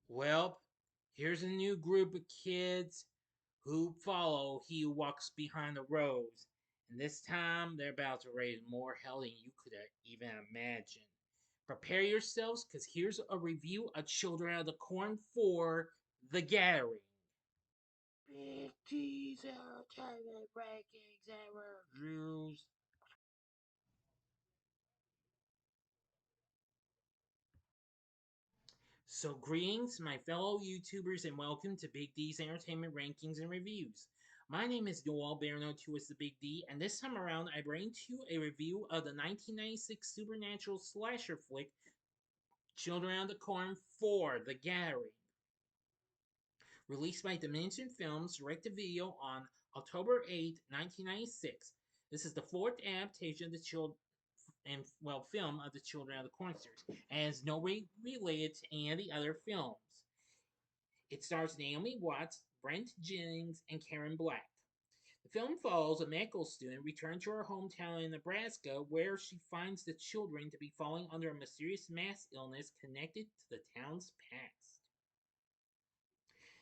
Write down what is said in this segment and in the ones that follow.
Well, here's a new group of kids who follow he who walks behind the rows. And this time they're about to raise more hell than you could even imagine. Prepare yourselves because here's a review of Children of the Corn for The Gathering. Big T's entertainment rankings and reviews. So, greetings, my fellow YouTubers, and welcome to Big D's Entertainment Rankings and Reviews. My name is Noel, better known to as the Big D, and this time around I bring to you a review of the 1996 supernatural slasher flick Children of the Corn 4 The Gathering. Released by Dimension Films direct to video on October 8, 1996. This is the fourth adaptation of the film of the Children of the Corn series, and is no way related to any of the other films. It stars Naomi Watts, Brent Jennings, and Karen Black. The film follows a medical student returning to her hometown in Nebraska, where she finds the children to be falling under a mysterious mass illness connected to the town's past.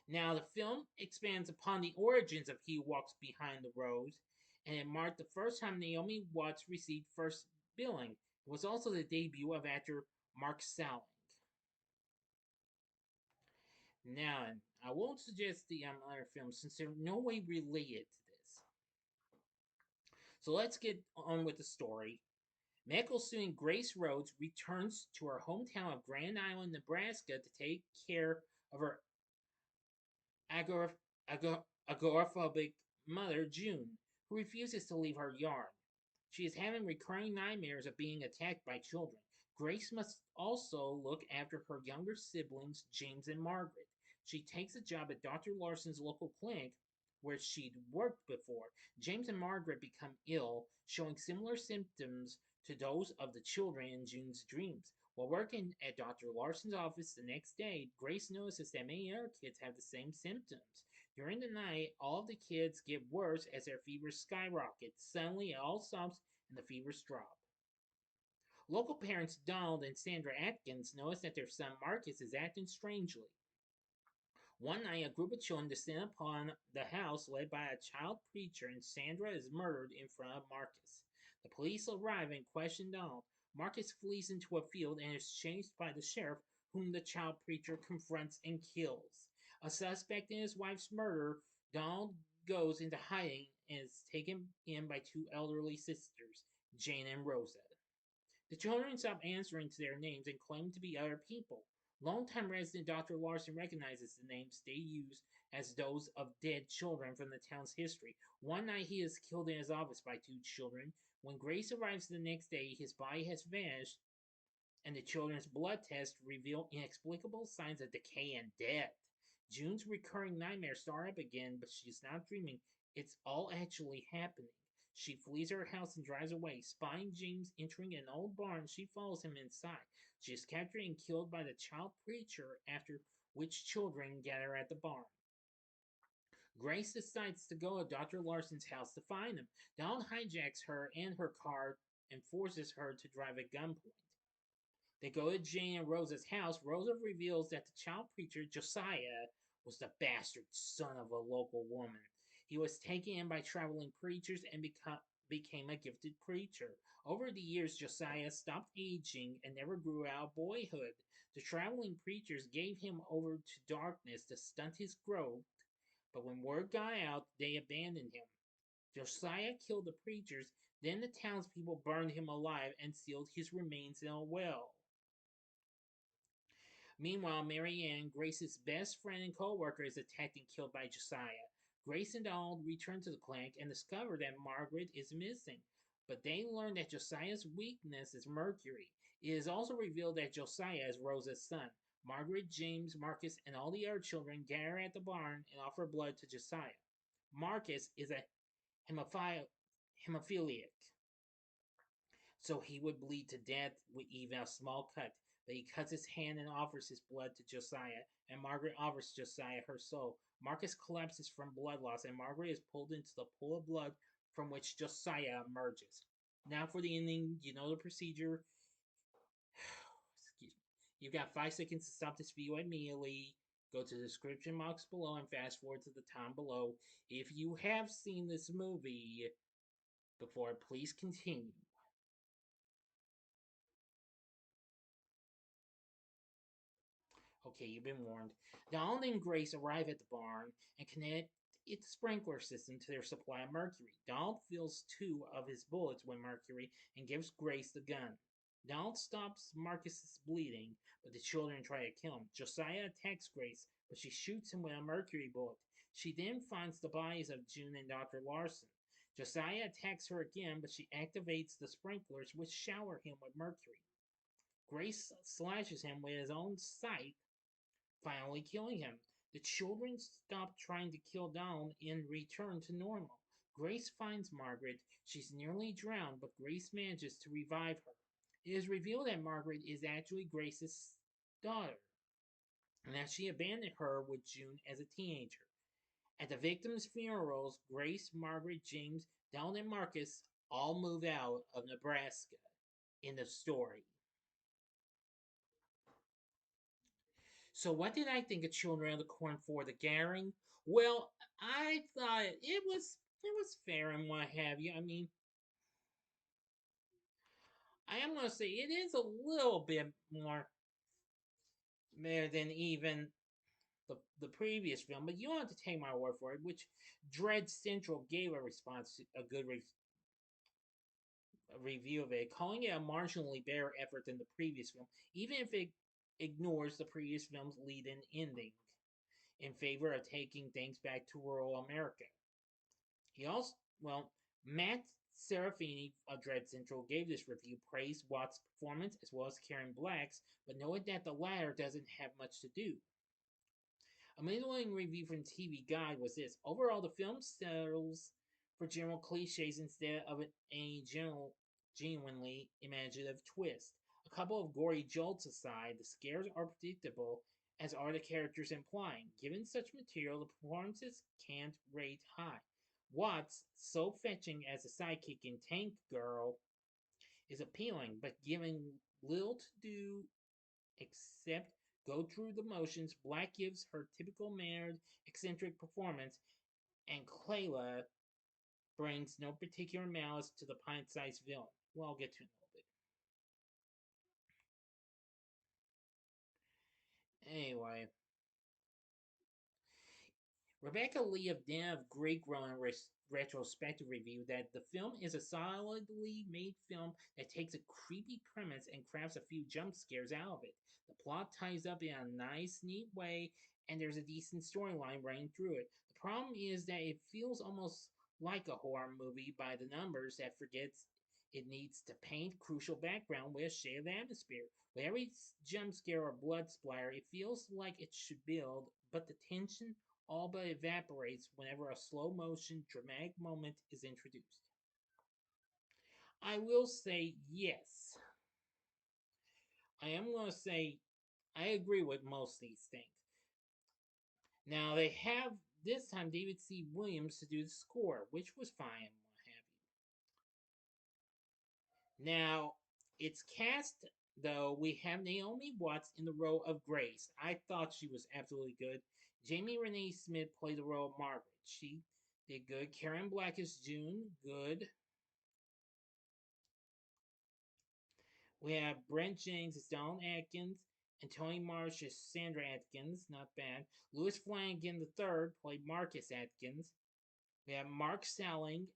Now, the film expands upon the origins of He Who Walks Behind the Rose, and it marked the first time Naomi Watts received first billing. It was also the debut of actor Mark Salling. Now, I won't suggest the other films since they're no way related to this. So let's get on with the story. Medical student Grace Rhodes returns to her hometown of Grand Island, Nebraska to take care of her agoraphobic mother, June, who refuses to leave her yard. She is having recurring nightmares of being attacked by children. Grace must also look after her younger siblings, James and Margaret. She takes a job at Dr. Larson's local clinic where she'd worked before. James and Margaret become ill, showing similar symptoms to those of the children in June's dreams. While working at Dr. Larson's office the next day, Grace notices that many other kids have the same symptoms. During the night, all of the kids get worse as their fevers skyrocket. Suddenly, it all stops and the fevers drop. Local parents Donald and Sandra Atkins notice that their son Marcus is acting strangely. One night, a group of children descend upon the house led by a child preacher, and Sandra is murdered in front of Marcus. The police arrive and question Donald. Marcus flees into a field and is chased by the sheriff, whom the child preacher confronts and kills. A suspect in his wife's murder, Donald goes into hiding and is taken in by two elderly sisters, Jane and Rosa. The children stop answering to their names and claim to be other people. Longtime resident Dr. Larson recognizes the names they use as those of dead children from the town's history. One night he is killed in his office by two children. When Grace arrives the next day, his body has vanished, and the children's blood tests reveal inexplicable signs of decay and death. June's recurring nightmares start up again, but she's not dreaming. It's all actually happening. She flees her house and drives away. Spying James entering an old barn, she follows him inside. She is captured and killed by the child preacher, after which children gather at the barn. Grace decides to go to Dr. Larson's house to find him. Donald hijacks her and her car and forces her to drive at gunpoint. They go to Jane and Rosa's house. Rosa reveals that the child preacher, Josiah, was the bastard son of a local woman. He was taken in by traveling preachers and became a gifted preacher. Over the years, Josiah stopped aging and never grew out of boyhood. The traveling preachers gave him over to darkness to stunt his growth, but when word got out, they abandoned him. Josiah killed the preachers, then the townspeople burned him alive and sealed his remains in a well. Meanwhile, Mary Ann, Grace's best friend and co-worker, is attacked and killed by Josiah. Grace and Donald return to the clinic and discover that Margaret is missing, but they learn that Josiah's weakness is mercury. It is also revealed that Josiah is Rosa's son. Margaret, James, Marcus, and all the other children gather at the barn and offer blood to Josiah. Marcus is a hemophiliac, so he would bleed to death with even a small cut. But he cuts his hand and offers his blood to Josiah, and Margaret offers Josiah her soul. Marcus collapses from blood loss, and Margaret is pulled into the pool of blood from which Josiah emerges. Now for the ending, you know the procedure. Excuse me. You've got 5 seconds to stop this video immediately. Go to the description box below and fast forward to the time below. If you have seen this movie before, please continue. Okay, you've been warned. Donald and Grace arrive at the barn and connect its sprinkler system to their supply of mercury. Donald fills 2 of his bullets with mercury and gives Grace the gun. Donald stops Marcus's bleeding, but the children try to kill him. Josiah attacks Grace, but she shoots him with a mercury bullet. She then finds the bodies of June and Dr. Larson. Josiah attacks her again, but she activates the sprinklers, which shower him with mercury. Grace slashes him with his own scythe, finally killing him. The children stop trying to kill Donald and return to normal. Grace finds Margaret. She's nearly drowned, but Grace manages to revive her. It is revealed that Margaret is actually Grace's daughter, and that she abandoned her with June as a teenager. At the victims' funerals, Grace, Margaret, James, Donald, and Marcus all move out of Nebraska in the story. So, what did I think of Children of the Corn for the Garing? Well, I thought it was fair and what have you. I mean, I am gonna say it is a little bit more fair than even the previous film, but you don't have to take my word for it. Which Dread Central gave a response, a good review of it, calling it a marginally better effort than the previous film, even if it ignores the previous film's lead-in ending in favor of taking things back to rural America. He also, well, Matt Serafini of Dread Central gave this review, praised Watt's performance as well as Karen Black's, but noted that the latter doesn't have much to do. A middling review from TV Guide was this: overall, the film settles for general cliches instead of a genuinely imaginative twist. A couple of gory jolts aside, the scares are predictable, as are the characters implying. Given such material, the performances can't rate high. Watts, so fetching as a sidekick in Tank Girl, is appealing, but given little to do except go through the motions, Black gives her typical mannered, eccentric performance, and Clayla brings no particular malice to the pint-sized villain. Well, I'll get to it in a little bit. Anyway, Rebecca Lee of Den of Greek wrote in retrospective review that the film is a solidly made film that takes a creepy premise and crafts a few jump scares out of it. The plot ties up in a nice, neat way, and there's a decent storyline running through it. The problem is that it feels almost like a horror movie by the numbers that forgets it needs to paint crucial background with a shade of atmosphere. With every jump scare or blood splatter, it feels like it should build, but the tension all but evaporates whenever a slow motion dramatic moment is introduced. I will say yes. I am going to say I agree with most of these things. Now, they have this time David C. Williams to do the score, which was fine and what have you. Now, it's cast, though, we have Naomi Watts in the role of Grace. I thought she was absolutely good. Jamie Renee Smith played the role of Margaret. She did good. Karen Black is June, good. We have Brent Jennings as Donald Atkins, and Tony Marsh as Sandra Atkins, not bad. Louis Flanagan III played Marcus Atkins. We have Mark Salling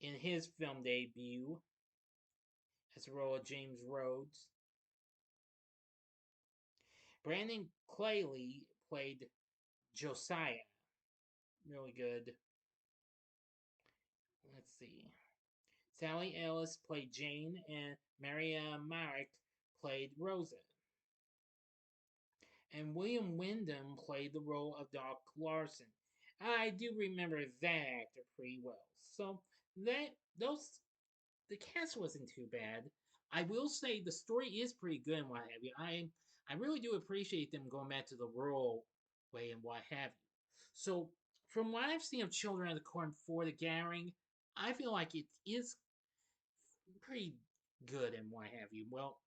in his film debut as the role of James Rhodes. Brandon Clayley played Josiah. Really good. Let's see. Sally Ellis played Jane, and Maria Marek played Rosa. And William Wyndham played the role of Doc Larson. I do remember that actor pretty well. So that those the cast wasn't too bad. I will say the story is pretty good and what have you. I really do appreciate them going back to the rural way and what have you. So from what I've seen of Children of the Corn for the Gathering, I feel like it is pretty good and what have you. Well,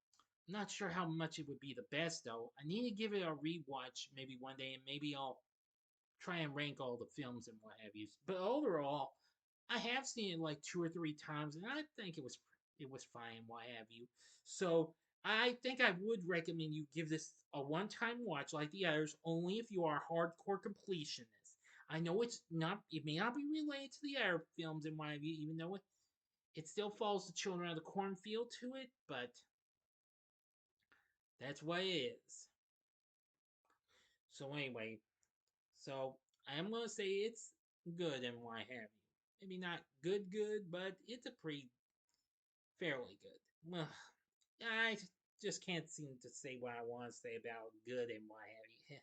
Not sure how much it would be the best though. I need to give it a rewatch maybe one day, and maybe I'll try and rank all the films and what have you. But overall, I have seen it like 2 or 3 times, and I think it was fine and what have you. So I think I would recommend you give this a one-time watch like the others, only if you are a hardcore completionist. I know it may not be related to the other films and what have you, even though it still follows the Children of the Cornfield to it, but that's what it is. So anyway, so I am gonna say it's good and what have you. Maybe not good, but it's a pretty fairly good. Well, I just can't seem to say what I want to say about good and what have you.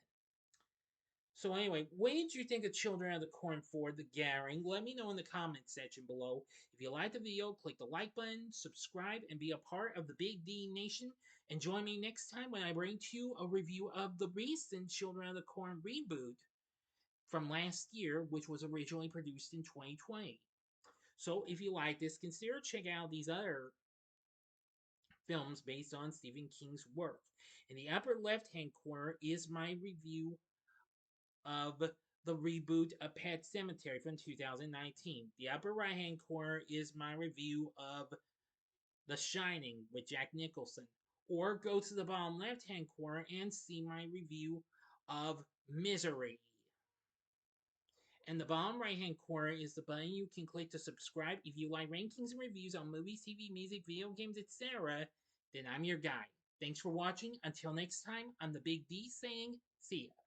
So anyway, what did you think of Children of the Corn for the Gathering? Let me know in the comments section below. If you liked the video, click the like button, subscribe, and be a part of the Big D Nation. And join me next time when I bring to you a review of the recent Children of the Corn reboot from last year, which was originally produced in 2020. So if you like this, consider checking out these other films based on Stephen King's work. In the upper left hand corner is my review of the reboot of Pet Cemetery from 2019. The upper right hand corner is my review of The Shining with Jack Nicholson. Or go to the bottom left hand corner and see my review of Misery. In the bottom right hand corner is the button you can click to subscribe. If you like rankings and reviews on movies, TV, music, video games, etc., then I'm your guy. Thanks for watching. Until next time, I'm the Big D saying, see ya.